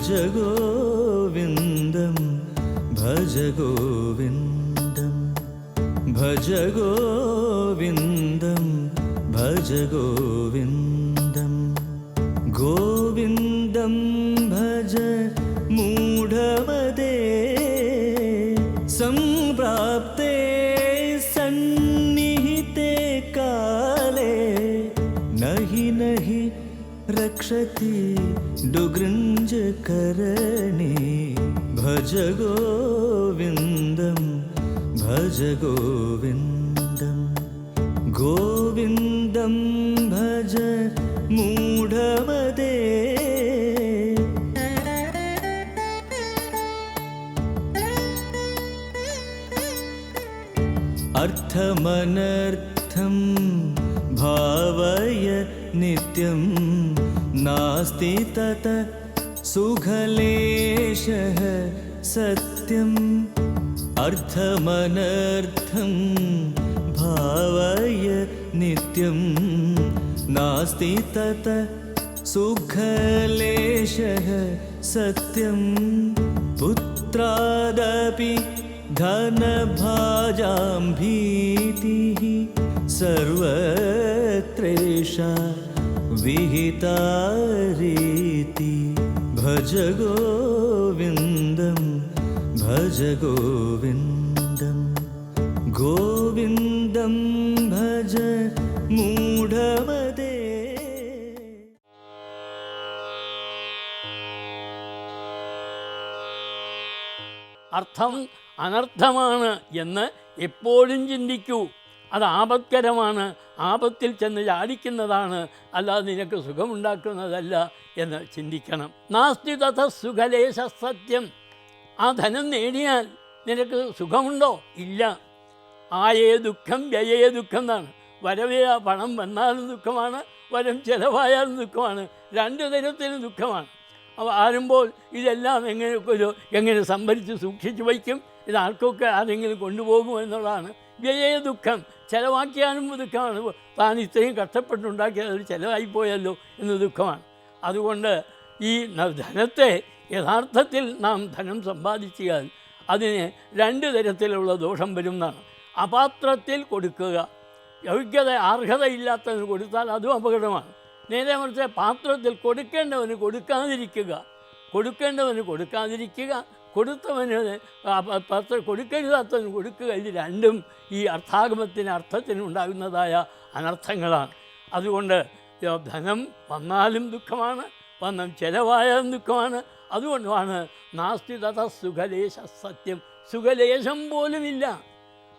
ഭജ ഗോവിന്ദം ഭജ ഗോവിന്ദം ഭജ ഗോവിന്ദം ഭജ ഗോവിന്ദം ഗോവിന്ദം ഭജ മൂഢമതേ സംപ്രാപ്തേ സന്നിഹിതേ കാലേ നഹി നഹി രക്ഷതി ഡുഗൃഞ്ജകരണേ ഭജ ഗോവിന്ദം ഭജ ഗോവിന്ദം ഗോവിന്ദം ഭജ മൂഢമതേ അർത്ഥമനർത്ഥം ഭാവയ നിത്യം നാസ്തി തത സുഖലേശഃ സത്യം അർത്ഥമനർത്ഥം ഭാവയ നിത്യം നാസ്തി തത സുഖലേശഃ സത്യം പുത്രാദപി ധനഭാജാം ഭീതിഃ സർവത്രേഷാ വിഹിതാ രീതി ഭജ ഗോവിന്ദം ഭജ ഗോവിന്ദം ഗോവിന്ദം ഭജ മൂഢമതേ. അർത്ഥം അനർത്ഥമാണ് എന്ന് എപ്പോഴും ചിന്തിക്കൂ. അത് ആപത്കരമാണ്, ആപത്തിൽ ചെന്ന് ചാടിക്കുന്നതാണ്, അല്ലാതെ നിനക്ക് സുഖമുണ്ടാക്കുന്നതല്ല എന്ന് ചിന്തിക്കണം. നാസ്തി തഥ സുഖലേശ സത്യം. ആ ധനം നേടിയാൽ നിനക്ക് സുഖമുണ്ടോ? ഇല്ല. ആയേ ദുഃഖം വ്യയേ ദുഃഖം എന്നാണ്. വരവേ പണം വന്നാലും ദുഃഖമാണ്, വരം ചിലവായാലും ദുഃഖമാണ്. രണ്ടു തരത്തിലും ദുഃഖമാണ്. അപ്പോൾ ആരുമ്പോൾ ഇതെല്ലാം എങ്ങനെ സംഭരിച്ച് സൂക്ഷിച്ചു വയ്ക്കും? ഇത് ആർക്കൊക്കെ ആരെങ്കിലും കൊണ്ടുപോകും എന്നുള്ളതാണ്. വ്യയേ ദുഃഖം. ചിലവാക്കിയാലും ദുഃഖമാണ്. താൻ ഇത്രയും കഷ്ടപ്പെട്ടുണ്ടാക്കിയത് അത് ചിലവായിപ്പോയല്ലോ എന്ന് ദുഃഖമാണ്. അതുകൊണ്ട് ഈ ധനത്തെ യഥാർത്ഥത്തിൽ നാം ധനം സമ്പാദിച്ചാൽ അതിന് രണ്ട് തരത്തിലുള്ള ദോഷം വരുന്നതാണ്. അപാത്രത്തിൽ കൊടുക്കുക, യോഗ്യത അർഹതയില്ലാത്തതിന് കൊടുത്താൽ അതും അപകടമാണ്. നേരെ മറിച്ച് പാത്രത്തിൽ കൊടുക്കേണ്ടവന് കൊടുക്കാതിരിക്കുക, കൊടുത്തവന് കൊടുക്കരുതാത്തവന് കൊടുക്കുക. ഇത് രണ്ടും ഈ അർത്ഥത്തിന് ഉണ്ടാകുന്നതായ അനർത്ഥങ്ങളാണ്. അതുകൊണ്ട് ധനം വന്നാലും ദുഃഖമാണ്, വന്നം ചിലവായാലും ദുഃഖമാണ്. അതുകൊണ്ടാണ് നാസ്തി തഥ സുഖലേശ സത്യം. സുഖലേശം പോലുമില്ല,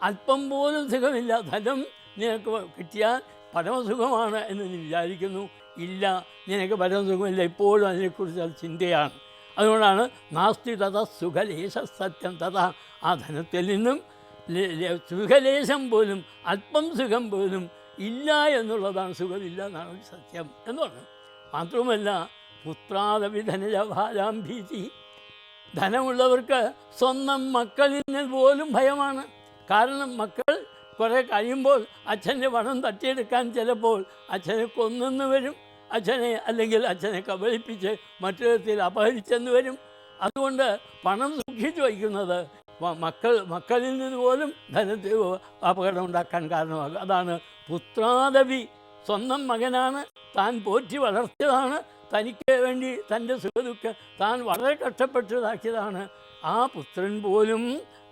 അല്പം പോലും സുഖമില്ല. ധനം നിനക്ക് കിട്ടിയാൽ പരമസുഖമാണ് എന്ന് നീ വിചാരിക്കുന്നു. ഇല്ല, നിനക്ക് പരമസുഖമില്ല. ഇപ്പോഴും അതിനെക്കുറിച്ച് അത് ചിന്തയാണ്. അതുകൊണ്ടാണ് നാസ്തി തഥ സുഖലേശ സത്യം. തഥ ആ ധനത്തിൽ നിന്നും സുഖലേശം പോലും, അല്പം സുഖം പോലും ഇല്ല എന്നുള്ളതാണ്. സുഖമില്ല എന്നാണ് സത്യം എന്ന് പറഞ്ഞു. മാത്രമല്ല പുത്രാദപി ധനജഭാജാം ഭീതി. ധനമുള്ളവർക്ക് സ്വന്തം മക്കളിൽ നിന്ന് പോലും ഭയമാണ്. കാരണം മക്കൾ കുറേ കഴിയുമ്പോൾ അച്ഛൻ്റെ പണം തട്ടിയെടുക്കാൻ ചിലപ്പോൾ അച്ഛനെ കൊന്നെന്ന് വരും, അല്ലെങ്കിൽ അച്ഛനെ കബളിപ്പിച്ച് മറ്റൊരുത്തിൽ അപഹരിച്ചെന്ന് വരും. അതുകൊണ്ട് പണം സൂക്ഷിച്ചു വയ്ക്കുന്നത് മക്കളിൽ നിന്ന് പോലും ധനത്തിൽ അപകടം ഉണ്ടാക്കാൻ കാരണമാകും. അതാണ് പുത്രാദപി. സ്വന്തം മകനാണ്, താൻ പോറ്റി വളർത്തിയതാണ്, തനിക്ക് വേണ്ടി തൻ്റെ സുഖദുഃഖം താൻ വളരെ കഷ്ടപ്പെട്ടതാക്കിയതാണ്. ആ പുത്രൻ പോലും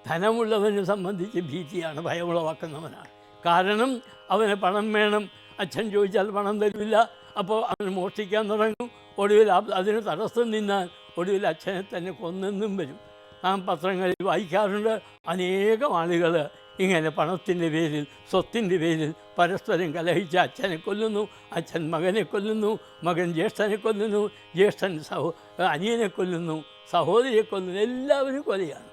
ധനമുള്ളവനെ സംബന്ധിച്ച് ഭീതിയാണ്, ഭയമുളവാക്കുന്നവനാണ്. കാരണം അവന് പണം വേണം, അച്ഛൻ ചോദിച്ചാൽ പണം തരില്ല. അപ്പോൾ അവൻ മോഷ്ടിക്കാൻ തുടങ്ങും. ഒടുവിൽ അതിന് തടസ്സം നിന്നാൽ ഒടുവിൽ അച്ഛനെ തന്നെ കൊന്നെന്നും വരും. നാം പത്രങ്ങളിൽ വായിക്കാറുണ്ട്, അനേകം ആളുകൾ ഇങ്ങനെ പണത്തിൻ്റെ പേരിൽ, സ്വത്തിൻ്റെ പേരിൽ പരസ്പരം കലഹിച്ച് അച്ഛനെ കൊല്ലുന്നു, അച്ഛൻ മകനെ കൊല്ലുന്നു, മകൻ ജ്യേഷ്ഠനെ കൊല്ലുന്നു, ജ്യേഷ്ഠൻ അനിയനെ കൊല്ലുന്നു, സഹോദരിയെ കൊല്ലുന്നു. എല്ലാവരും കൊലയാണ്.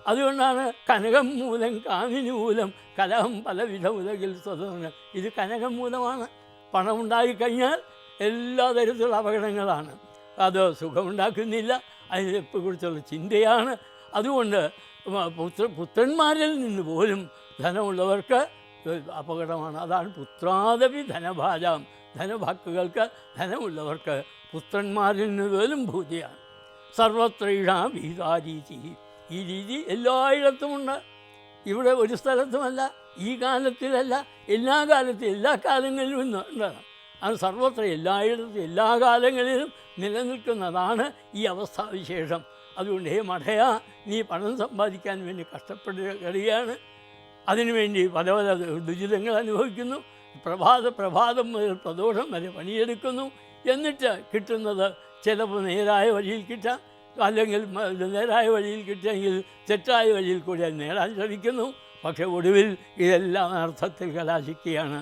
അതുകൊണ്ടാണ് കനകം മൂലം കാമിനി മൂലം കലഹം പലവിധ ഉലകിൽ സ്വതന്ത്രം. ഇത് കനകം മൂലമാണ്. പണമുണ്ടായിക്കഴിഞ്ഞാൽ എല്ലാ തരത്തിലുള്ള അപകടങ്ങളാണ്. അത് സുഖമുണ്ടാക്കുന്നില്ല, അതിനെക്കുറിച്ചുള്ള ചിന്തയാണ്. അതുകൊണ്ട് പുത്രന്മാരിൽ നിന്ന് പോലും ധനമുള്ളവർക്ക് അപകടമാണ്. അതാണ് പുത്രാദപി ധനഭാജാം. ധനഭാക്കുകൾക്ക്, ധനമുള്ളവർക്ക് പുത്രന്മാരിൽ നിന്ന് പോലും ഭൂതിയാണ്. സർവത്രൈഷാ വിഹിതാരീതി. ഈ രീതി എല്ലായിടത്തുമുണ്ട്. ഇവിടെ ഒരു സ്ഥലത്തുമല്ല, ഈ കാലത്തിലല്ല, എല്ലാ കാലത്തും എല്ലാ കാലങ്ങളിലും ഉണ്ട്. അത് സർവത്ര എല്ലായിടത്തും എല്ലാ കാലങ്ങളിലും നിലനിൽക്കുന്നതാണ് ഈ അവസ്ഥാവിശേഷം. അതുകൊണ്ട് ഹേ മഠയാ, നീ പണം സമ്പാദിക്കാൻ വേണ്ടി കഷ്ടപ്പെടുകയാണ്, അതിനുവേണ്ടി പല പല ദുരിതങ്ങൾ അനുഭവിക്കുന്നു, പ്രഭാതം മുതൽ പ്രദോഷം വരെ പണിയെടുക്കുന്നു. എന്നിട്ട് കിട്ടുന്നത് ചിലപ്പോൾ നേരായ വഴിയിൽ കിട്ടാം, അല്ലെങ്കിൽ നേരായ വഴിയിൽ കിട്ടിയെങ്കിൽ തെറ്റായ വഴിയിൽ കൂടി അത് നേടാൻ ശ്രമിക്കുന്നു. പക്ഷെ ഒടുവിൽ ഇതെല്ലാം അർത്ഥത്തിൽ കലാശിക്കുകയാണ്.